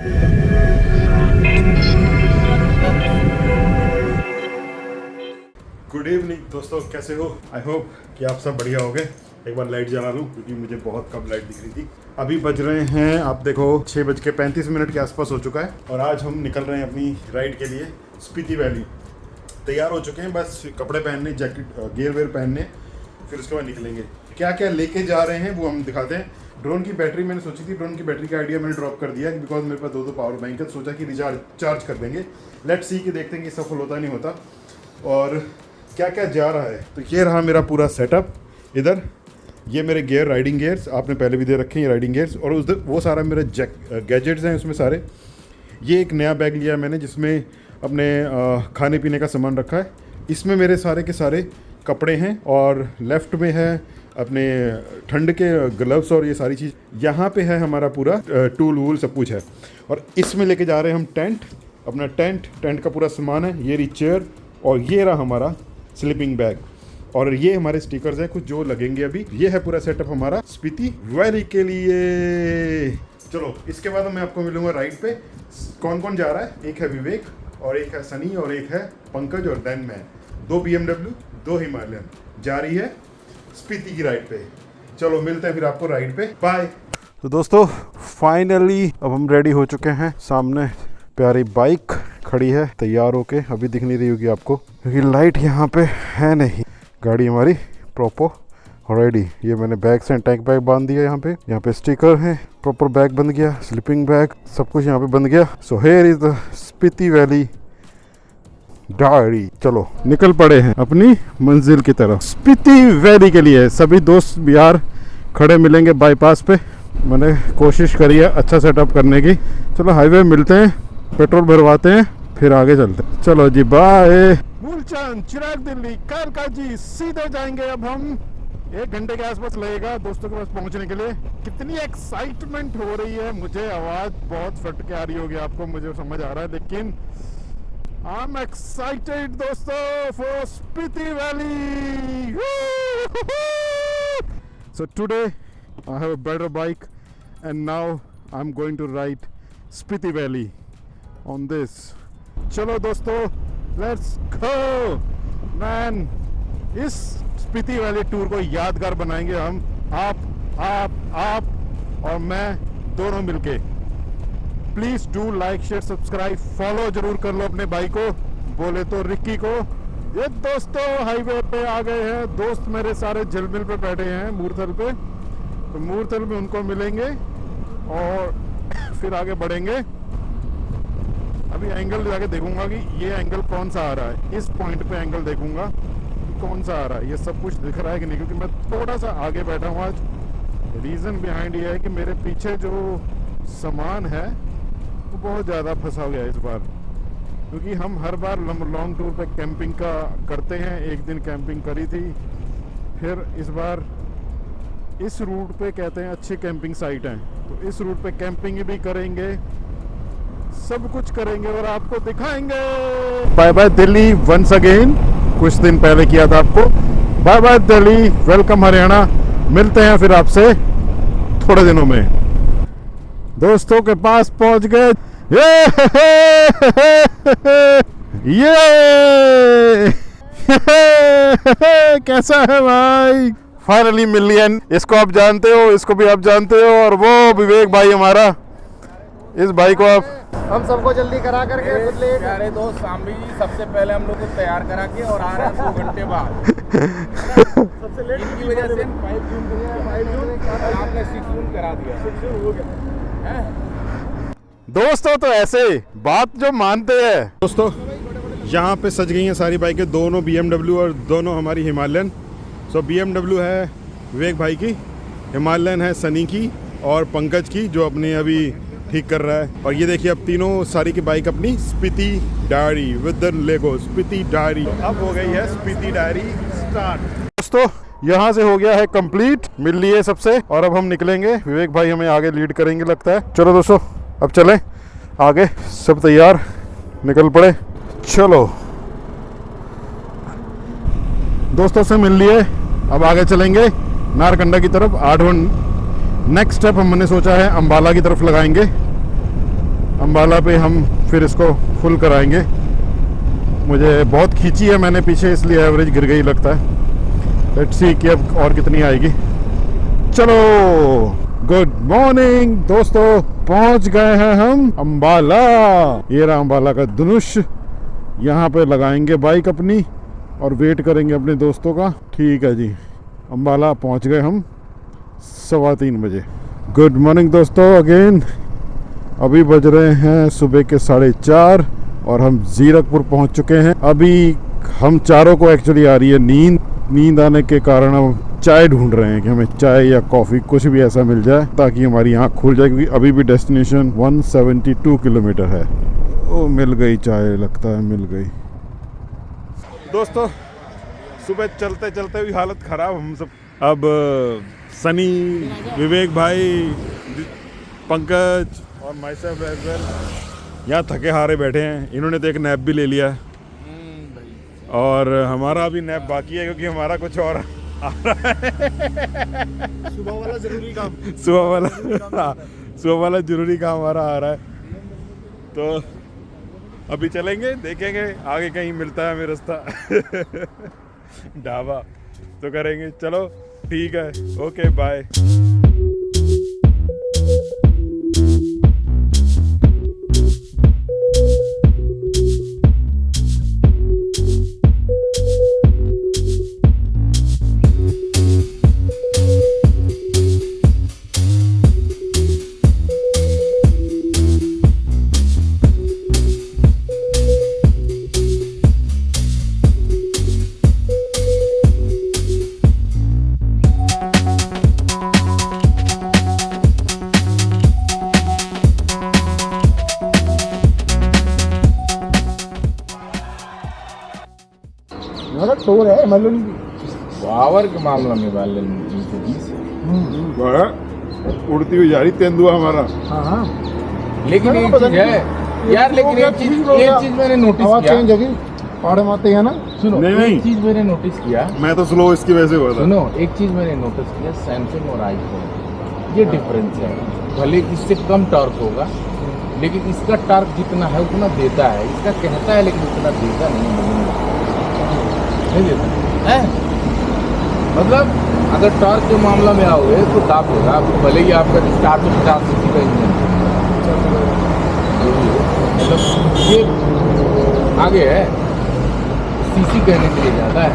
Good evening दोस्तों, कैसे हो? आई होप कि आप सब बढ़िया होंगे। एक बार लाइट जला लूँ क्योंकि मुझे बहुत कम लाइट दिख रही थी। अभी बज रहे हैं, आप देखो, 6:35 के आसपास हो चुका है और आज हम निकल रहे हैं अपनी राइड के लिए स्पीति वैली। तैयार हो चुके हैं, बस कपड़े पहनने, जैकेट, गियर वेयर पहनने, फिर उसके बाद निकलेंगे। क्या क्या लेके जा रहे हैं वो हम दिखाते हैं। ड्रोन की बैटरी मैंने सोची थी, ड्रोन की बैटरी का आइडिया मैंने ड्रॉप कर दिया बिकॉज मेरे पास दो पावर बैंक है। सोचा कि चार्ज कर देंगे। लेट्स सी कि देखते हैं कि सफल होता नहीं होता और क्या क्या जा रहा है। तो ये रहा मेरा पूरा सेटअप। इधर ये मेरे गियर, राइडिंग गियर्स आपने पहले भी दे रखे हैं, ये राइडिंग गियर्स। और उधर वो सारा मेरे गैजेट्स हैं उसमें सारे। ये एक नया बैग लिया मैंने जिसमें अपने खाने पीने का सामान रखा है। इसमें मेरे सारे के सारे कपड़े हैं और लेफ़्ट में है अपने ठंड के ग्लव्स और ये सारी चीज़। यहाँ पे है हमारा पूरा टूल वूल सब कुछ है। और इसमें लेके जा रहे हैं हम टेंट, अपना टेंट का पूरा सामान है। ये रही चेयर और ये रहा हमारा स्लीपिंग बैग और ये हमारे स्टिकर्स हैं कुछ जो लगेंगे अभी। ये है पूरा सेटअप हमारा स्पीति वैली के लिए। चलो इसके बाद मैं आपको मिलूंगा राइड पे। कौन कौन जा रहा है? एक है विवेक और एक है सनी और एक है पंकज और देन मैं। 2 BMW 2 हिमालयन जा रही है स्पीति की राइड पे। चलो मिलते हैं फिर आपको राइड पे। बाय। तो दोस्तों फाइनली अब हम रेडी हो चुके हैं। सामने प्यारी बाइक खड़ी है तैयार होके। अभी दिख नहीं रही होगी आपको क्योंकि लाइट यहाँ पे है नहीं। गाड़ी हमारी प्रॉपर रेडी। ये मैंने बैग से टैंक बैग बांध दिया। यहाँ पे स्टिकर है, प्रॉपर बैग बन गया, स्लीपिंग बैग, सब कुछ यहाँ पे बन गया। So here is the Spiti valley diary. चलो निकल पड़े हैं अपनी मंजिल की तरफ, स्पीति वैली के लिए। सभी दोस्त यार खड़े मिलेंगे बाईपास पे। मैंने कोशिश करी है अच्छा सेटअप करने की। चलो हाईवे मिलते हैं, पेट्रोल भरवाते हैं, फिर आगे चलते हैं। चलो जी बाय। मूलचंद, चिराग दिल्ली, कालकाजी सीधे जाएंगे। अब हम 1 घंटे के आसपास लगेगा दोस्तों के पास पहुंचने के लिए। कितनी एक्साइटमेंट हो रही है मुझे। आवाज बहुत फट के आ रही होगी आपको, मुझे समझ आ रहा है, लेकिन आई एम एक्साइटेड दोस्तों for Spiti valley. So today I have a better bike and now I am going to ride Spiti valley on this. चलो दोस्तों लेट्स गो मैन। इस स्पीति वैली टूर को यादगार बनाएंगे हम, आप और मैं दोनों मिलके। Please do like share subscribe, follow जरूर कर लो अपने भाई को, बोले तो रिक्की को। ये दोस्तों हाईवे पे आ गए हैं। दोस्त मेरे सारे झिलमिल पे बैठे हैं मूर्थल पे। तो मूर्थल में उनको मिलेंगे और फिर आगे बढ़ेंगे। अभी एंगल जाके देखूंगा कि ये एंगल कौन सा आ रहा है। इस पॉइंट पे एंगल देखूंगा कि कौन सा आ रहा है, ये सब कुछ दिख रहा है कि नहीं, क्योंकि मैं थोड़ा सा आगे बैठा हूँ आज। रीज़न बिहाइंड ये है कि मेरे पीछे जो सामान है वो बहुत ज़्यादा फंसा गया इस बार, क्योंकि हम हर बार लॉन्ग टूर पे कैंपिंग का करते हैं। एक दिन कैंपिंग करी थी, फिर इस बार इस रूट पे कहते हैं अच्छी कैंपिंग साइट हैं, तो इस रूट पे कैंपिंग भी करेंगे, सब कुछ करेंगे और आपको दिखाएंगे। Bye bye Delhi once again. कुछ दिन पहले किया था आपको। Bye bye Delhi, welcome Haryana. मिलते हैं फिर आपसे थोड़े दिनों में। दोस्तों के पास पहुंच गए। ये कैसा है भाई? Finally million. इसको आप जानते हो, इसको भी आप जानते हो, और वो विवेक भाई हमारा, इस भाई को आप। हम सबको जल्दी करा करके प्यारे दोस्त सामने जी, सबसे पहले हम लोग को तैयार करा के और आ रहे हैं 2 घंटे बाद। सबसे लेट इनकी वजह से 5 जून आपने 6 जून करा दिया। 6 जून हो गया। दोस्तों तो ऐसे बात जो मानते हैं। दोस्तों यहाँ पे सज गई हैं सारी बाइकें, दोनों BMW और दोनों हमारी हिमालयन। सो BMW है विवेक भाई की, हिमालयन है सनी की और पंकज की जो अपने अभी ठीक कर रहा है। और ये देखिए अब तीनों सारी की बाइक अपनी Spiti diary with the Lego Spiti diary. अब हो गई है स्पीति डायरी स्टार्ट। दोस्तों यहाँ से हो गया है कंप्लीट, मिल लिए सबसे, और अब हम निकलेंगे। विवेक भाई हमें आगे लीड करेंगे लगता है। चलो दोस्तों अब चलें आगे। सब तैयार, निकल पड़े। चलो दोस्तों से मिल लिए, अब आगे चलेंगे नारकंडा की तरफ। 8 नेक्स्ट स्टेप हमने सोचा है अंबाला की तरफ लगाएंगे। अम्बाला पे हम फिर इसको फुल कराएंगे। मुझे बहुत खींची है मैंने पीछे, इसलिए एवरेज गिर गई लगता है। लेट्स सी कि अब और कितनी आएगी। चलो, गुड मॉर्निंग दोस्तों, पहुंच गए हैं हम अम्बाला। ये रहा अम्बाला का धनुष। यहाँ पे लगाएंगे बाइक अपनी और वेट करेंगे अपने दोस्तों का। ठीक है जी, अम्बाला पहुंच गए हम 3:15 बजे। गुड मॉर्निंग दोस्तों अगेन। अभी बज रहे हैं सुबह के 4:30 और हम जीरकपुर पहुंच चुके हैं। अभी हम चारों को एक्चुअली आ रही है नींद आने के कारण हम चाय ढूंढ रहे हैं कि हमें चाय या कॉफ़ी कुछ भी ऐसा मिल जाए ताकि हमारी आँख खुल जाए, क्योंकि अभी भी डेस्टिनेशन 172 किलोमीटर है। ओ मिल गई चाय, लगता है मिल गई। दोस्तों सुबह चलते चलते भी हालत ख़राब हम सब। अब सनी, विवेक भाई, पंकज और माई सेल्फ एज वेल यहाँ थके हारे बैठे हैं। इन्होंने तो एक नैप भी ले लिया है और हमारा अभी नैप बाकी है, क्योंकि हमारा कुछ और आ रहा है। सुबह वाला जरूरी काम। सुबह वाला जरूरी काम हमारा आ रहा है। तो अभी चलेंगे, देखेंगे आगे कहीं मिलता है हमें रास्ता ढाबा तो करेंगे। चलो ठीक है, ओके बाय। शोर है मालूम पावर के मामला में वाले उड़ती हुई जा रही तेंदुआ हमारा। हाँ लेकिन एक चीज है यार, लेकिन एक चीज मैंने नोटिस किया। चेंज होगी पहाड़ मारते हैं ना। सुनो, नहीं। एक चीज मैंने नोटिस किया। मैं तो स्लो इसकी वजह से हुआ था। सुनो, एक चीज मैंने नोटिस किया, सैमसंग और आईफोन ये डिफरेंस है। भले इससे कम टॉर्क होगा, लेकिन इसका टॉर्क जितना है उतना देता है। इसका कहता है लेकिन उतना देता नहीं देता है। मतलब अगर टॉर्क के मामला में आओगे तो दाप होगा आपको, भले ही आपका 450 सीसी का इंजन मतलब ये आगे है, सीसी कहने के लिए ज़्यादा है,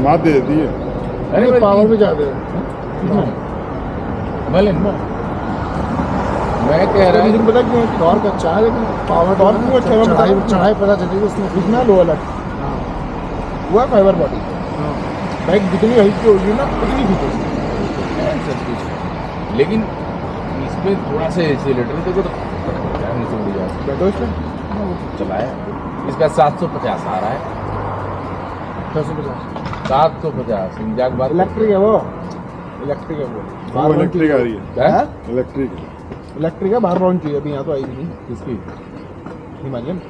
मात दे देती है। अरे पावर भी ज्यादा है। भले मैं कह रहा हूँ, पता क्यों टॉर्क अच्छा है, लेकिन पावर टॉर्क भी अच्छा है। चढ़ाई पता चलेगी उसमें कितना लो अलग हुआ फाइबर बॉडी। बाइक जितनी हल्की होगी ना उतनी खींचेगी। लेकिन इसमें थोड़ा सा एक्सीलेटर देखो तो नीचे उड़ जाए। बैठो इसमें चलाया, इसका 750 आ रहा है। 750 इंजाक बात। इलेक्ट्रिक है वो, इलेक्ट्रिक है वो इलेक्ट्रिक आ रही है। है इलेक्ट्रिक है, बाहर लॉन्च हुई अभी, यहाँ तो आई नहीं। किसकी? हिमालयन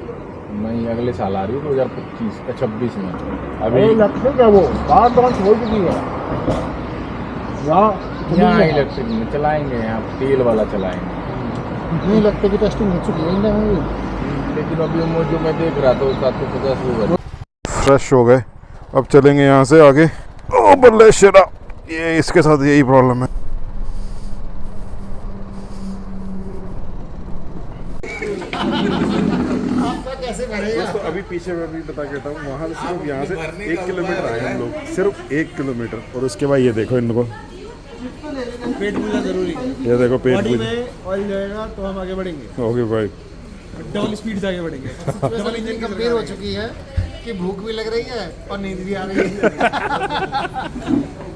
नहीं, अगले साल आ रही है 2025 का 26 में। अभी इलेक्ट्रिक है वो, बाहर लॉन्च हो चुकी है। यहाँ इलेक्ट्रिक में चलाएंगे, यहाँ तेल वाला चलाएंगे। इतनी इलेक्ट्रिक की टेस्टिंग हो चुकी है इंडिया में, लेकिन अभी वो जो मैं देख रहा था वो 750 होगा। फ्रेश हो गए, अब चलेंगे यहाँ से आगे। ओ बल्ले शेरा, ये इसके साथ यही प्रॉब्लम है। दोस्तों अभी पीछे मैं भी बता के हूँ, वहाँ से सिर्फ यहाँ से 1 किलोमीटर आए हम लोग, सिर्फ 1 किलोमीटर। और उसके बाद ये देखो इनको, पेट पूजा जरूरी है। ये देखो पेट बॉडी पूजा। में ऑयल जाएगा तो हम आगे बढ़ेंगे, ओके भाई, डबल स्पीड से आगे बढ़ेंगे। डबल इंजन कंपेयर हो चुकी है कि भूख भी लग रही है और नींद भी आ रही है।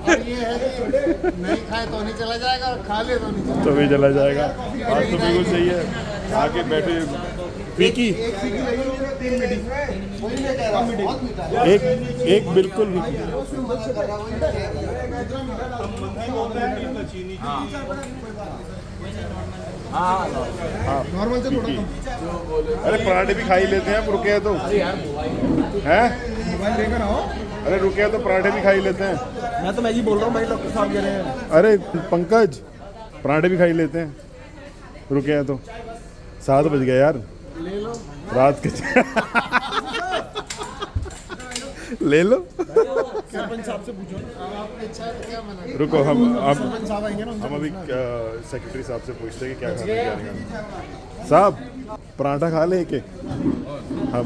और ये है कि नहीं खाए तो नहीं चला जाएगा और खा ले तो नहीं चला तो भी चला जाएगा। बात तो बिल्कुल सही है। आके बैठे फीकी एक बिल्कुल नॉर्मल से थोड़ा कम। अरे पराठे भी खा ही लेते हैं, रुके हैं तो हैं। मोबाइल लेकर आओ। अरे रुके हैं तो पराठे भी खा ही लेते हैं। मैं तो मैगी बोल रहा हूँ भाई, डॉक्टर साहब कह रहे हैं। अरे पंकज, पराठे भी खा ही लेते हैं। रुके हैं तो 7 बज गए यार ले लो। रात के। ले लो। सरपंच साहब से पूछो। अब आपकी इच्छा है तो क्या मना करें? रुको सरपंच साहब आएंगे ना, उनसे हम अभी सेक्रेटरी साहब से पूछते हैं कि क्या खाना क्या नहीं खाना। साहब पराठा खा ले के हम।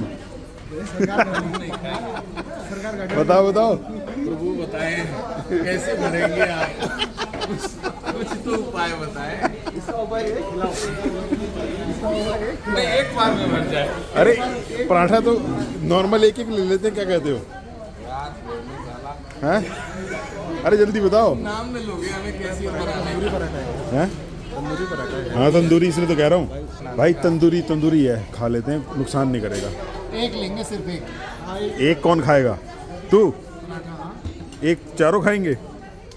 बताओ बताओ। प्रभु बताएं कैसे भरेंगे आप, कुछ तो उपाय बताएं। इसका उपाय नहीं, एक बार में भर जाए। अरे पराठा तो नॉर्मल एक एक ले लेते हैं, क्या कहते हो? हैं? अरे जल्दी बताओ। नाम में लोगे हमें कैसी बनाने। हैं? हाँ तंदूरी, इसलिए तो कह रहा हूँ भाई, तंदूरी तंदूरी है, खा लेते हैं, नुकसान नहीं करेगा। एक लेंगे, सिर्फ एक। एक कौन खाएगा? तू? एक चारों खाएंगे?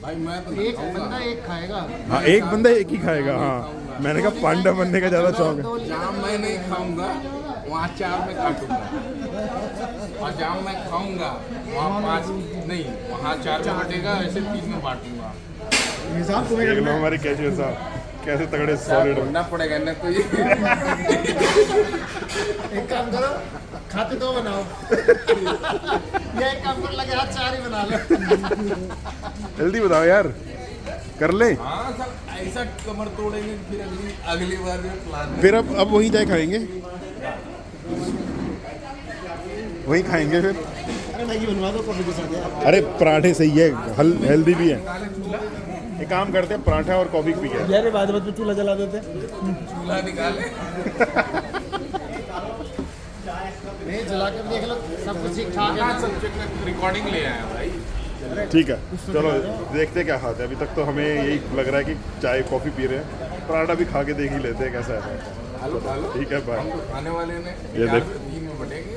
भाई मैं तो एक बंदा एक खाएगा। हाँ एक बंदा एक ही खाएगा। हाँ मैंने कहा पांडा बनने का ज़्यादा शौक है। जहाँ मैं नहीं खाऊंगा वहाँ 4 में काटूंगा, और जहाँ मैं खाऊंगा वहाँ 5 नहीं, वहाँ 4 में बटेगा, ऐसे 3 में बांटूंगा। हिसाब तुम्हें देख करना लो है। हमारे कैशियर साहब कैसे तगड़े साथ सॉलिड। ढूंढना पड़ेगा ना तो ये। एक काम करो, खाते 2 बनाओ। या एक काम करो, लगे हाथ 4 ही बना लो। जल्दी बताओ यार, कर ले। हाँ सर, ऐसा कमर तोड़ेंगे कि फिर अगली बार में प्लान। फिर अब वहीं जाए खाएंगे, वहीं खाएंगे फिर। अरे मैगी बनवा दो कॉफी के साथ यार। अरे पराठे सही है, हेल्दी भी है। एक काम करते हैं, पराठा और कॉफी पी के। यार बाद में चूल्हा जला देते। चूल्हा निकाले। नहीं, जला के देख लो, सब कुछ ठीक ठाक है। सब रिकॉर्डिंग ले आया भाई। ठीक है चलो देखते हैं क्या खाते हैं। अभी तक तो हमें यही लग रहा है कि चाय कॉफ़ी पी रहे हैं, पराठा भी खा के देख ही लेते हैं कैसा है। हेलो हेलो, ठीक है बाय। खाने वाले ने ये देख। 3 में बटेंगे।